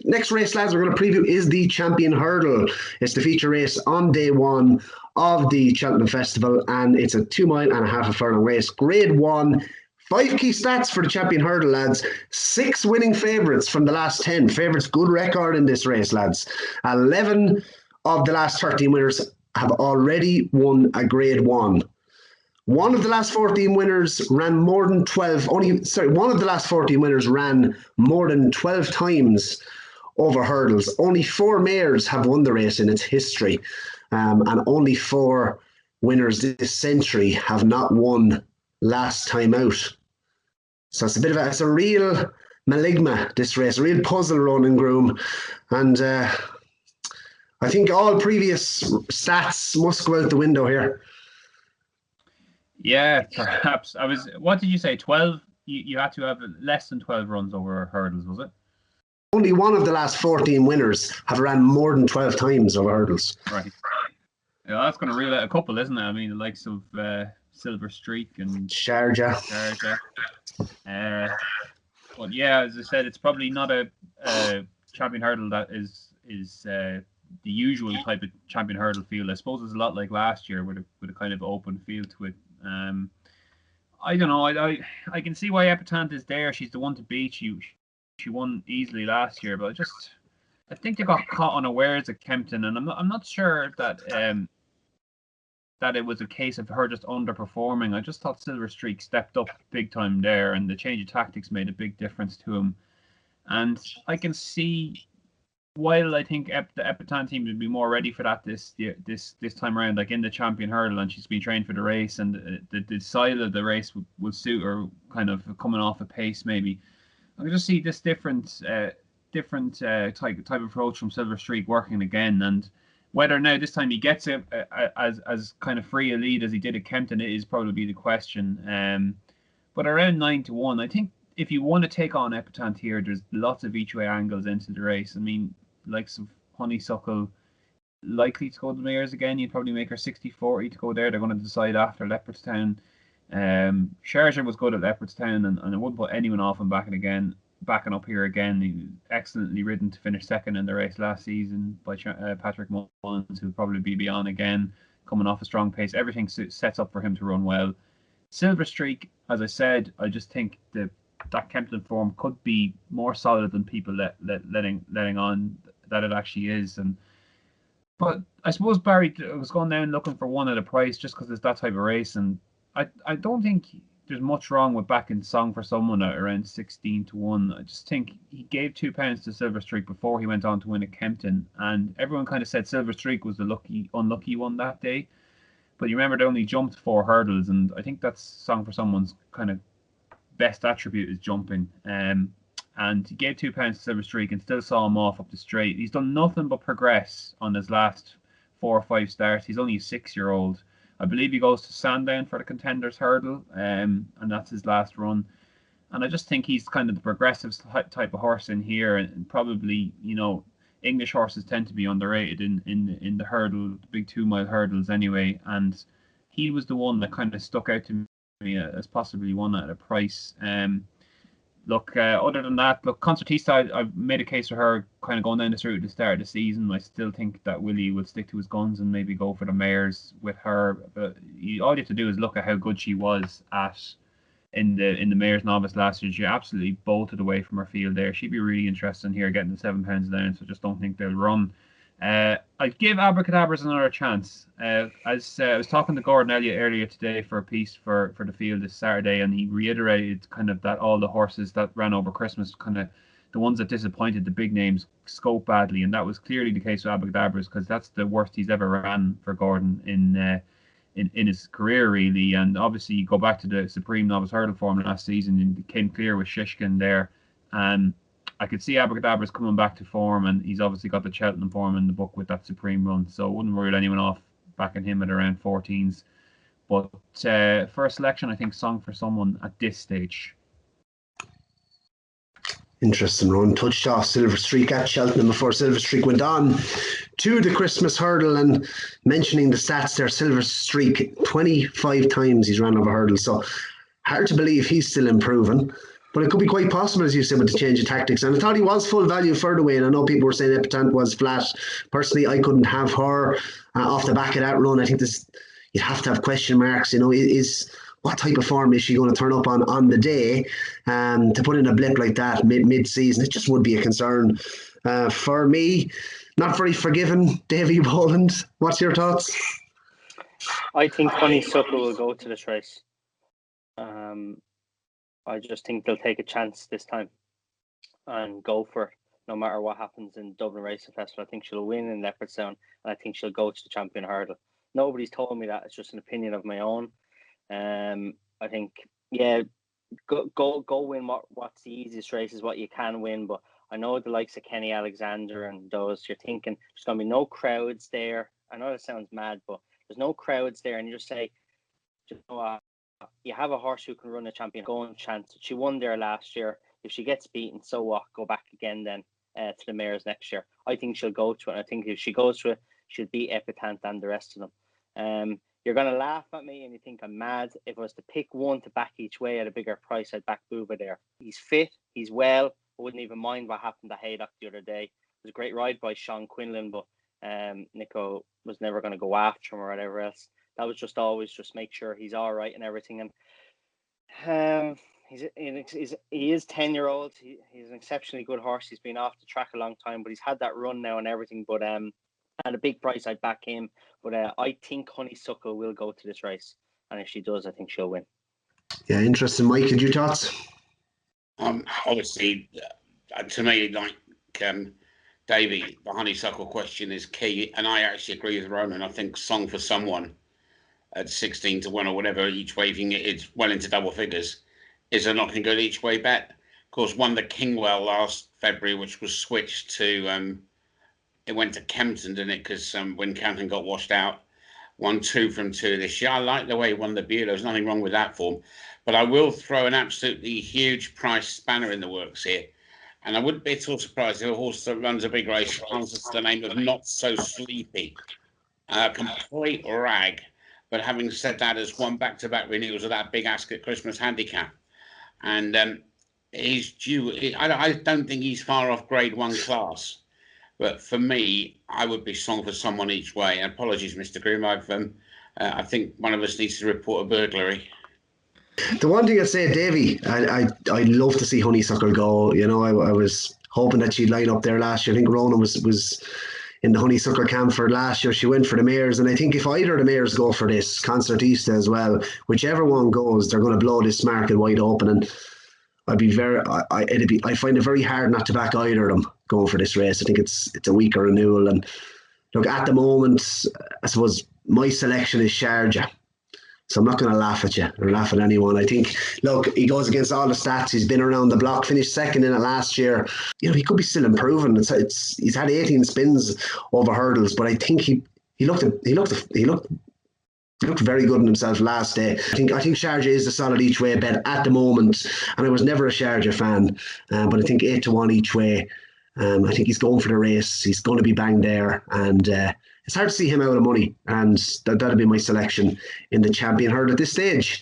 next race, lads, we're going to preview is the Champion Hurdle. It's the feature race on day one of the Cheltenham Festival, and it's a 2.5 mile furlong race. Grade 1. 5 key stats for the Champion Hurdle, lads. 6 winning favourites from the last 10. Favourites, good record in this race, lads. 11 of the last 13 winners have already won a Grade 1. One of the last 14 winners ran more than 12. One of the last 14 winners ran more than 12 times over hurdles. Only 4 mares have won the race in its history, and only 4 winners this century have not won last time out. So it's a real maligma, this race, a real puzzle, Ronan Groome. And I think all previous stats must go out the window here. Yeah, perhaps. What did you say, 12? You had to have less than 12 runs over hurdles, was it? Only one of the last 14 winners have ran more than 12 times over hurdles. Right. Yeah, that's going to rule out a couple, isn't it? I mean, the likes of Silver Streak and Sharjah. But yeah, as I said, it's probably not a Champion Hurdle that is the usual type of Champion Hurdle field. I suppose it's a lot like last year with a kind of open field to it. I don't know. I can see why Epatante is there. She's the one to beat. She won easily last year, but I think they got caught unawares at Kempton, and I'm not sure that that it was a case of her just underperforming. I just thought Silver Streak stepped up big time there, and the change of tactics made a big difference to him. And I can see, while I think the Epatante team would be more ready for that this time around, like in the Champion Hurdle, and she's been trained for the race, and the style of the race will suit her, kind of coming off a pace maybe. I can just see this different type of approach from Silver Streak working again, and whether now this time he gets it as kind of free a lead as he did at Kempton, it is probably the question. But around 9-1, I think if you want to take on Epatante here, there's lots of each way angles into the race. I mean, likes of Honeysuckle likely to go to the mares again. You'd probably make her 60-40 to go there. They're going to decide after Leopardstown. Sharjah was good at Leopardstown, and I wouldn't put anyone off him backing up here again. He was excellently ridden to finish second in the race last season by Patrick Mullins, who'll probably be on again, coming off a strong pace. Everything sets up for him to run well. Silver Streak, as I said, I just think that Kempton form could be more solid than people letting on that it actually is. But I suppose Barry was going down looking for one at a price just because it's that type of race, and I don't think there's much wrong with backing Song for Someone at around 16-1. I just think he gave £2 to Silver Streak before he went on to win at Kempton, and everyone kind of said Silver Streak was the unlucky one that day. But you remember they only jumped 4 hurdles, and I think that's Song for Someone's kind of best attribute is jumping. And he gave £2 to Silver Streak and still saw him off up the straight. He's done nothing but progress on his last 4 or 5 starts. He's only a 6-year-old. I believe he goes to Sandown for the Contenders Hurdle, and that's his last run. And I just think he's kind of the progressive type of horse in here, and probably, English horses tend to be underrated in the hurdle, the big 2 mile hurdles anyway. And he was the one that kind of stuck out to me as possibly one at a price. Other than that, Concertista, I've made a case for her kind of going down this route at the start of the season. I still think that Willie will stick to his guns and maybe go for the mares with her. But all you have to do is look at how good she was in the Mares Novice last year. She absolutely bolted away from her field there. She'd be really interesting here getting the £7 down, so just don't think they'll run. I'd give Abracadabras another chance. As I was talking to Gordon Elliott earlier today for a piece for the field this Saturday, and he reiterated kind of that all the horses that ran over Christmas, kind of the ones that disappointed the big names, scope badly, and that was clearly the case with Abracadabras, because that's the worst he's ever ran for Gordon in his career, really. And obviously you go back to the Supreme Novice Hurdle form last season, and he came clear with Shishkin there, and I could see Abracadabras coming back to form, and he's obviously got the Cheltenham form in the book with that Supreme run, so I wouldn't rule anyone off backing him at around 14s. But for a selection, I think Song for Someone at this stage. Interesting run. Touched off Silver Streak at Cheltenham before Silver Streak went on to the Christmas Hurdle, and mentioning the stats there, Silver Streak 25 times he's ran over hurdles, so hard to believe he's still improving. But it could be quite possible, as you said, with the change of tactics. And I thought he was full value for the win. I know people were saying Epatante was flat. Personally, I couldn't have her off the back of that run. I think you'd have to have question marks. What type of form is she going to turn up on the day? To put in a blip like that mid-season, it just would be a concern for me. Not very forgiving, Davy Boland. What's your thoughts? I think Honeysuckle will go to this race. I just think they'll take a chance this time and go for it, no matter what happens in Dublin Racing Festival. I think she'll win in Leopardstown, and I think she'll go to the Champion Hurdle. Nobody's told me that. It's just an opinion of my own. I think, go win what's the easiest race is what you can win. But I know the likes of Kenny Alexander and those, you're thinking there's going to be no crowds there. I know that sounds mad, but there's no crowds there. And you just say, you have a horse who can run a champion, go and chance it. She won there last year. If she gets beaten, so what? Go back again then to the mares next year. I think she'll go to it. And I think if she goes to it, she'll beat Epatante and the rest of them. You're going to laugh at me and you think I'm mad. If I was to pick one to back each way at a bigger price, I'd back Booba there. He's fit. He's well. I wouldn't even mind what happened to Haydock the other day. It was a great ride by Sean Quinlan, but Nico was never going to go after him or whatever else. That was just always just make sure he's all right and everything. And he is 10-year-old. He's an exceptionally good horse. He's been off the track a long time, but he's had that run now and everything. But at a big price, I'd back him. But I think Honeysuckle will go to this race, and if she does, I think she'll win. Yeah, interesting. Mike, had your thoughts? Obviously, to me, like Davey, the Honeysuckle question is key, and I actually agree with Ronan. I think Song for Someone at 16 to 1 or whatever each way, it's well into double figures, is a knocking good each way bet. Of course, won the Kingwell last February, which was switched to it went to Kempton, didn't it? Because when Kempton got washed out, won 2 from 2 this year. I like the way he won the Bureau. There's nothing wrong with that form. But I will throw an absolutely huge price spanner in the works here. And I wouldn't be at all surprised if a horse that runs a big race answers to the name of Not So Sleepy. Complete rag. But having said that, has won back-to-back renewals of that Big Ascot Christmas handicap. And he's due. I don't think he's far off Grade 1 class. But for me, I would be Song for Someone each way. And apologies, Mr. Groome. I think one of us needs to report a burglary. The one thing I'd say, Davy, I'd love to see Honeysuckle go. You know, I was hoping that she'd line up there last year. I think Ronan was in the Honeysuckle camp for last year. She went for the mares, and I think if either of the mares go for this, Concertista as well, whichever one goes, they're going to blow this market wide open. And I find it very hard not to back either of them going for this race. I think it's a weaker renewal. And look, at the moment, I suppose my selection is Sharjah. So I'm not going to laugh at you or laugh at anyone. I think, look, he goes against all the stats. He's been around the block, finished second in it last year. You know, he could be still improving. He's had 18 spins over hurdles, but I think he looked very good in himself last day. I think Sharjah is the solid each way bet at the moment, and I was never a Sharjah fan, but I think 8 to 1 each way. I think he's going for the race. He's going to be banged there, and it's hard to see him out of money, and that'll be my selection in the Champion Hurdle at this stage.